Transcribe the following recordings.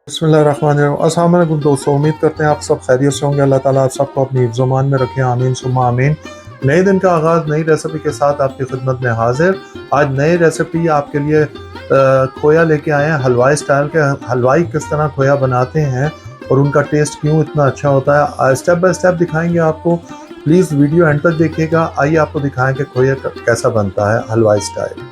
बिस्मिल्लाहिर्रहमानिर्रहीम। अस्सलाम वालेकुम दोस्तों, उम्मीद करते हैं आप सब खैरियत से होंगे। अल्लाह ताला आप सबको अपनी हिफ्ज़-ओ-मान में रखे, आमीन सुम्मा आमीन। नए दिन का आगाज़ नई रेसिपी के साथ आपकी खिदमत में हाजिर। आज नई रेसिपी आपके लिए खोया लेके आए हैं, हलवाई स्टाइल के। हलवाई किस तरह खोया बनाते हैं और उनका टेस्ट क्यों इतना अच्छा होता है, स्टेप बाय स्टेप दिखाएंगे आपको। प्लीज़ वीडियो एंड तक देखिएगा। आइए आपको दिखाएं कि खोया कैसा बनता है हलवाई स्टाइल।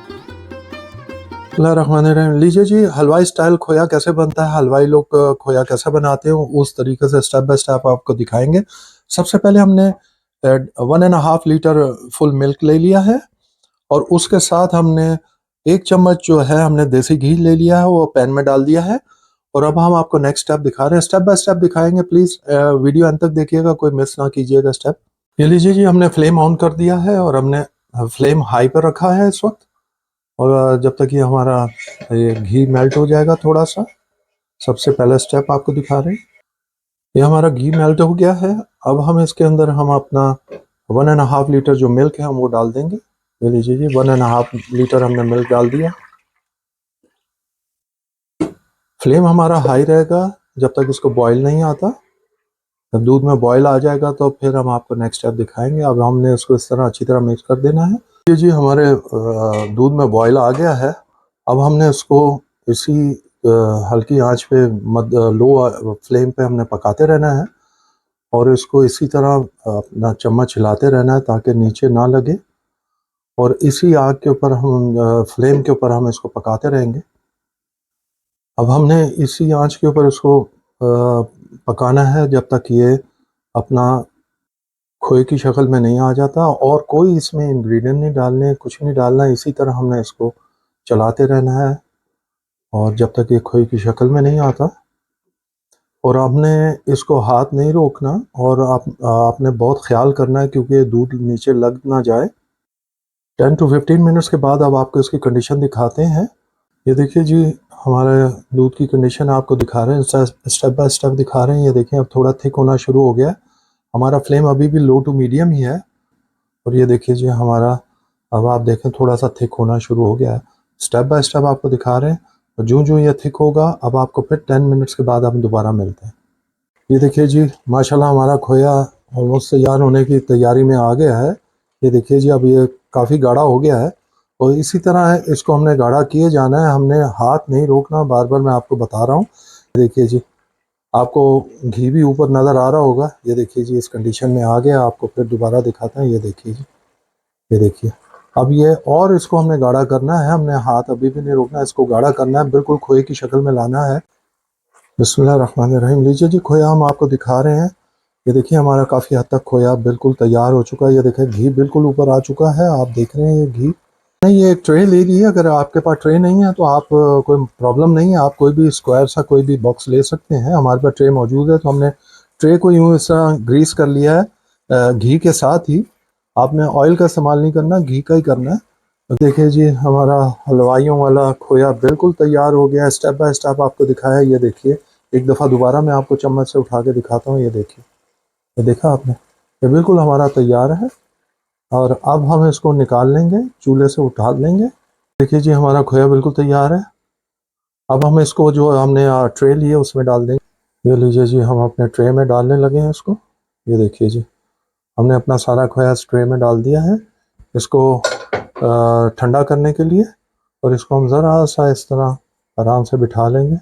बिस्मिल्लाहिर्रहमानिर्रहीम। लीजिए जी, हलवाई स्टाइल खोया कैसे बनता है, हलवाई लोग खोया कैसे बनाते हैं, उस तरीके से स्टेप बाय स्टेप आपको दिखाएंगे। सबसे पहले हमने 1.5 लीटर फुल मिल्क ले लिया है और उसके साथ हमने 1 चम्मच जो है हमने देसी घी ले लिया है, वो पैन में डाल दिया है। और अब हम आपको नेक्स्ट स्टेप दिखा रहे हैं, स्टेप बाय स्टेप दिखाएंगे। प्लीज़ वीडियो अंत तक देखिएगा, कोई मिस ना कीजिएगा स्टेप। ये लीजिए जी, हमने फ्लेम ऑन कर दिया है और हमने फ्लेम हाई पर रखा है इस वक्त। और जब तक ये हमारा ये घी मेल्ट हो जाएगा थोड़ा सा, सबसे पहला स्टेप आपको दिखा रहे हैं। ये हमारा घी मेल्ट हो गया है। अब हम इसके अंदर हम अपना 1.5 लीटर जो मिल्क है हम वो डाल देंगे। ये लीजिए जी, 1.5 लीटर हमने मिल्क डाल दिया। फ्लेम हमारा हाई रहेगा जब तक इसको बॉईल नहीं आता। जब दूध में बॉईल आ जाएगा तो फिर हम आपको नेक्स्ट स्टेप दिखाएंगे। अब हमने इसको इस तरह अच्छी तरह मिक्स कर देना है। ये जी हमारे दूध में बॉईल आ गया है। अब हमने इसको इसी हल्की आंच पे लो फ्लेम पे हमने पकाते रहना है और इसको इसी तरह अपना चम्मच हिलाते रहना है ताकि नीचे ना लगे। और इसी आग के ऊपर हम फ्लेम के ऊपर हम इसको पकाते रहेंगे। अब हमने इसी आंच के ऊपर इसको पकाना है जब तक ये अपना खोए की शक्ल में नहीं आ जाता, और कोई इसमें इंग्रेडिएंट नहीं डालने, कुछ नहीं डालना। इसी तरह हमने इसको चलाते रहना है और जब तक ये खोए की शक्ल में नहीं आता। और आपने इसको हाथ नहीं रोकना और आपने बहुत ख्याल करना है क्योंकि दूध नीचे लग ना जाए। 10 to 15 मिनट्स के बाद अब आपको इसकी कंडीशन दिखाते हैं। ये देखिए जी, हमारे दूध की कंडीशन आपको दिखा रहे हैं, स्टेप बाय स्टेप दिखा रहे हैं। ये देखें अब थोड़ा थिक होना शुरू हो गया। हमारा फ्लेम अभी भी लो टू मीडियम ही है। और ये देखिए जी हमारा, अब आप देखें थोड़ा सा थिक होना शुरू हो गया है। स्टेप बाय स्टेप आपको दिखा रहे हैं और जो जो ये थिक होगा अब आपको फिर 10 मिनट्स के बाद हम दोबारा मिलते हैं। ये देखिए जी, माशाल्लाह हमारा खोया ऑलमोस्ट तैयार होने की तैयारी में आ गया है। ये देखिए जी, अब ये काफ़ी गाढ़ा हो गया है और इसी तरह इसको हमने गाढ़ा किए जाना है। हमने हाथ नहीं रोकना, बार बार मैं आपको बता रहा हूँ। देखिए जी, आपको घी भी ऊपर नज़र आ रहा होगा। ये देखिए जी, इस कंडीशन में आ गया। आपको फिर दोबारा दिखाते हैं। ये देखिए जी, ये देखिए अब ये, और इसको हमने गाढ़ा करना है। हमने हाथ अभी भी नहीं रोकना, इसको गाढ़ा करना है, बिल्कुल खोए की शक्ल में लाना है। बिस्मिल्लाहिर्रहमानिर्रहीम। लीजिए जी, खोया हम आपको दिखा रहे हैं। ये देखिए हमारा काफ़ी हद तक खोया बिल्कुल तैयार हो चुका है। ये देखिए घी बिल्कुल ऊपर आ चुका है, आप देख रहे हैं ये घी। नहीं, ये एक ट्रे ले ली है। अगर आपके पास ट्रे नहीं है तो आप कोई प्रॉब्लम नहीं है, आप कोई भी स्क्वायर सा कोई भी बॉक्स ले सकते हैं। हमारे पास ट्रे मौजूद है तो हमने ट्रे को यूँ इस तरह ग्रीस कर लिया है घी के साथ ही। आपने ऑयल का इस्तेमाल नहीं करना, घी का ही करना है। तो देखिए जी, हमारा हलवाइयों वाला खोया बिल्कुल तैयार हो गया है। स्टेप बाय स्टेप आपको दिखाया। ये देखिए, एक दफ़ा दोबारा मैं आपको चम्मच से उठा के दिखाता हूँ। ये देखिए, ये देखा आपने, ये बिल्कुल हमारा तैयार है। और अब हम इसको निकाल लेंगे, चूल्हे से उठा लेंगे। देखिए जी, हमारा खोया बिल्कुल तैयार है। अब हम इसको जो हमने ट्रे लिए उसमें डाल देंगे। ये लीजिए जी, हम अपने ट्रे में डालने लगे हैं इसको। ये देखिए जी, हमने अपना सारा खोया इस ट्रे में डाल दिया है इसको ठंडा करने के लिए। और इसको हम ज़रा सा इस तरह आराम से बिठा लेंगे।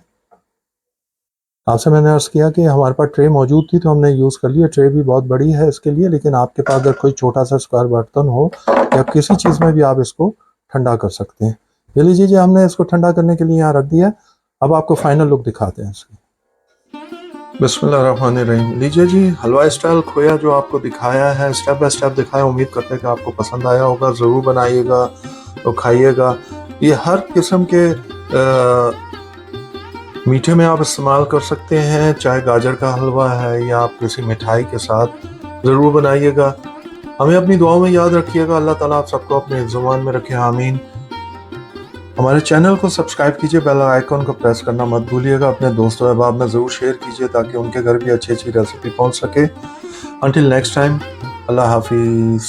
आपसे मैंने अर्ज़ किया कि हमारे पास ट्रे मौजूद थी तो हमने यूज़ कर लिया। ट्रे भी बहुत बड़ी है इसके लिए, लेकिन आपके पास अगर कोई छोटा सा स्क्वायर बर्तन हो या किसी चीज़ में भी आप इसको ठंडा कर सकते हैं। ये लीजिए जी, हमने इसको ठंडा करने के लिए यहाँ रख दिया। अब आपको फाइनल लुक दिखाते हैं इसकी। बिस्मिल्लाहिर्रहमानिर्रहीम। लीजिए जी, हलवाई स्टाइल खोया जो आपको दिखाया है, स्टेप बाय स्टेप दिखाया। उम्मीद करते हैं कि आपको पसंद आया होगा। ज़रूर बनाइएगा तो खाइएगा। ये हर किस्म के मीठे में आप इस्तेमाल कर सकते हैं, चाहे गाजर का हलवा है या आप किसी मिठाई के साथ। ज़रूर बनाइएगा। हमें अपनी दुआओं में याद रखिएगा। अल्लाह ताला आप सबको अपने ज़ुबान में रखे, आमीन। हमारे चैनल को सब्सक्राइब कीजिए, बेल आइकन को प्रेस करना मत भूलिएगा। अपने दोस्तों अहबाब में ज़रूर शेयर कीजिए ताकि उनके घर भी अच्छी अच्छी रेसिपी पहुंच सके। अंटिल नेक्स्ट टाइम, अल्लाह हाफिज़।